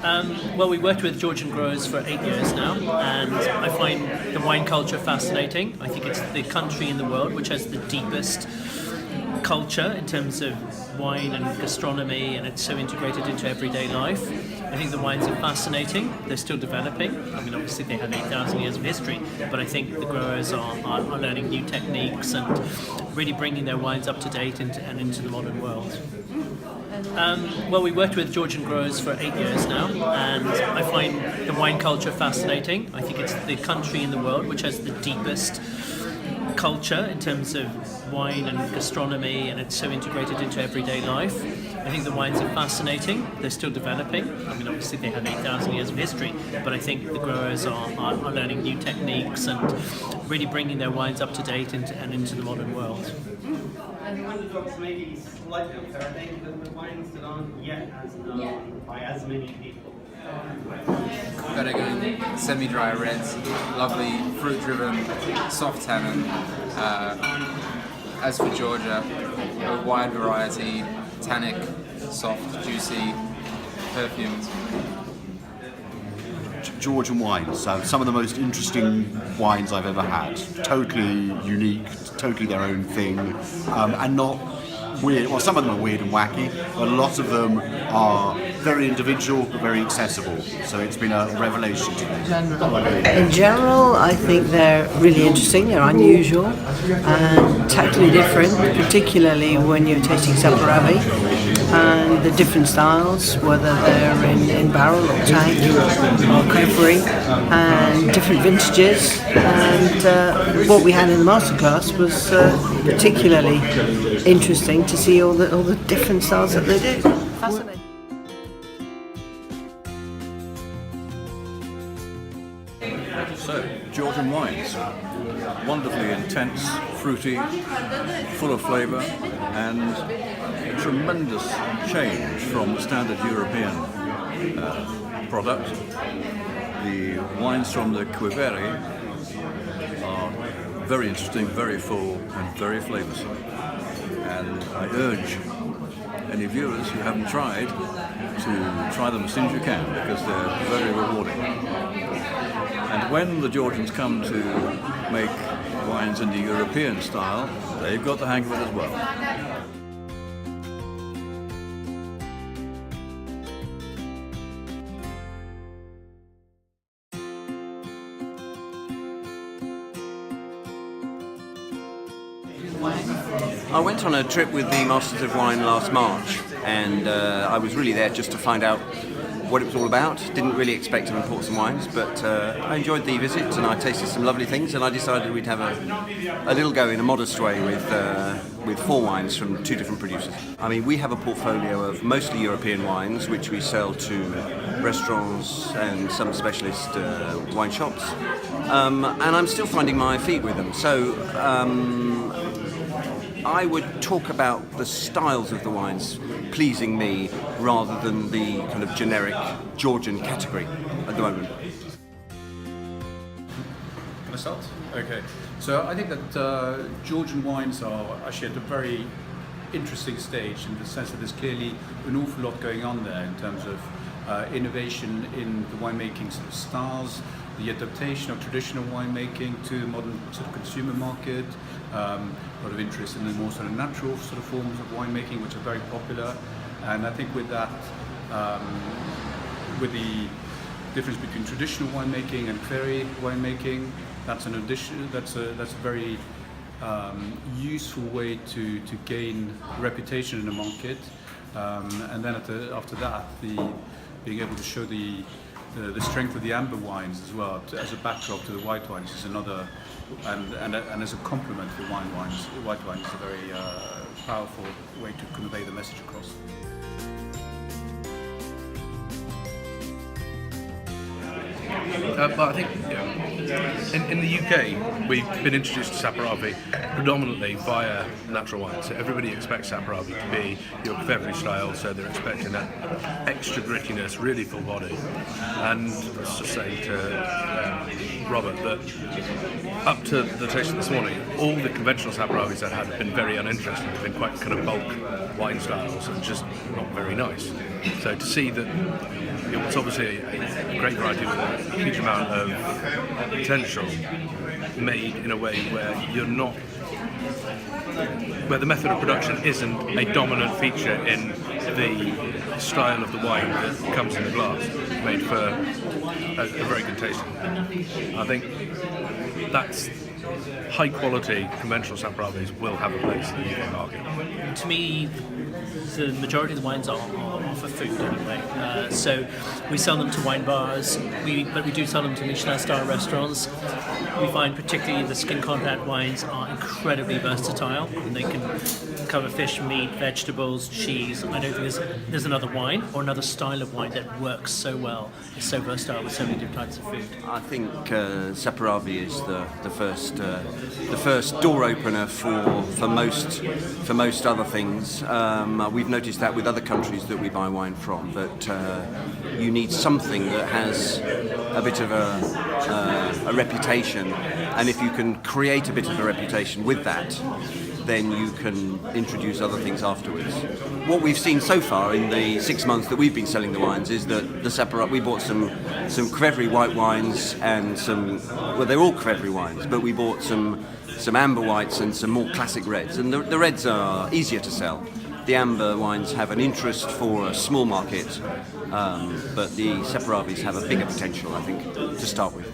Well, we worked with Georgian growers for 8 years now, and I find the wine culture fascinating. I think it's the country in the world which has the deepest culture in terms of wine and gastronomy, and it's so integrated into everyday life. I think the wines are fascinating. They're still developing. I mean, obviously they have 8,000 years of history, but I think the growers are learning new techniques and really bringing their wines up to date and into the modern world. Well, we worked with Georgian growers for 8 years now, and I find the wine culture fascinating. I think it's the country in the world which has the deepest culture in terms of wine and gastronomy, and it's so integrated into everyday life. I think the wines are fascinating. They're still developing. I mean, obviously they have 8,000 years of history, but I think the growers are learning new techniques and really bringing their wines up to date and into the modern world. Underdogs maybe slightly unfair. I think the wines that aren't yet as known by as many people. Better semi-dry reds, lovely fruit-driven, soft tannin. As for Georgia, a wide variety, tannic, soft, juicy, perfumed. Georgian wines, some of the most interesting wines I've ever had. Totally unique, totally their own thing, and not weird. Well, some of them are weird and wacky, but a lot of them are very individual but very accessible. So it's been a revelation to me. In general, I think they're really interesting. They're unusual and totally different, particularly when you're tasting Saperavi, and the different styles, whether they're in barrel or tank or coopery, and different vintages. And what we had in the masterclass was particularly interesting to see all the different styles that they do. Fascinating. So, Georgian wines, wonderfully intense, fruity, full of flavour, and a tremendous change from the standard European product. The wines from the Quiveri are very interesting, very full, and very flavoursome. And I urge any viewers who haven't tried to try them as soon as you can, because they're very rewarding. And when the Georgians come to make wines in the European style, they've got the hang of it as well. I went on a trip with the Masters of Wine last March, and I was really there just to find out what it was all about. Didn't really expect to import some wines, but I enjoyed the visit and I tasted some lovely things, and I decided we'd have a little go in a modest way with 4 wines from 2 different producers. I mean, we have a portfolio of mostly European wines which we sell to restaurants and some specialist wine shops, and I'm still finding my feet with them. So I would talk about the styles of the wines pleasing me rather than the kind of generic Georgian category at the moment. Can I start? Okay. So I think that Georgian wines are actually at a very interesting stage in the sense that there's clearly an awful lot going on there in terms of innovation in the winemaking sort of styles, the adaptation of traditional winemaking to modern sort of consumer market, a lot of interest in the more sort of natural sort of forms of winemaking, which are very popular. And I think with that, with the difference between traditional winemaking and fairy winemaking, that's an addition. That's a very useful way to gain reputation in the market. And then after that, being able to show the strength of the amber wines as well as a backdrop to the white wines is another, and as a complement to the wines. White wine is a very powerful way to convey the message across. But I think in the UK, we've been introduced to Saperavi predominantly via natural wine. So everybody expects Saperavi to be your Kvevi style, so they're expecting that extra grittiness, really full body. And I was just saying to Robert that up to the tasting this morning, all the conventional Saperavis I've had have been very uninteresting. They've been quite kind of bulk wine styles and just not very nice. So to see that it's obviously a great variety with a huge amount of potential, made in a way where you're not, where the method of production isn't a dominant feature in the style of the wine that comes in the glass, made for a very good tasting. I think that's high quality conventional Saperavis will have a place in the UK market. To me, the majority of the wines are for food anyway. So we sell them to wine bars, but we do sell them to Michelin star restaurants. We find particularly the skin contact wines are incredibly versatile, and they can cover fish, meat, vegetables, cheese. I don't think there's another wine or another style of wine that works so well. It's so versatile with so many different types of food. I think Saperavi is the first door opener for most other things. We've noticed that with other countries that we buy wine from, that you need something that has a bit of a reputation, and if you can create a bit of a reputation with that, then you can introduce other things afterwards. What we've seen so far in the 6 months that we've been selling the wines is that the Saperavi, we bought some Kvevi white wines and they're all Kvevi wines, but we bought some amber whites and some more classic reds, and the reds are easier to sell. The amber wines have an interest for a small market, but the Saperavis have a bigger potential, I think, to start with.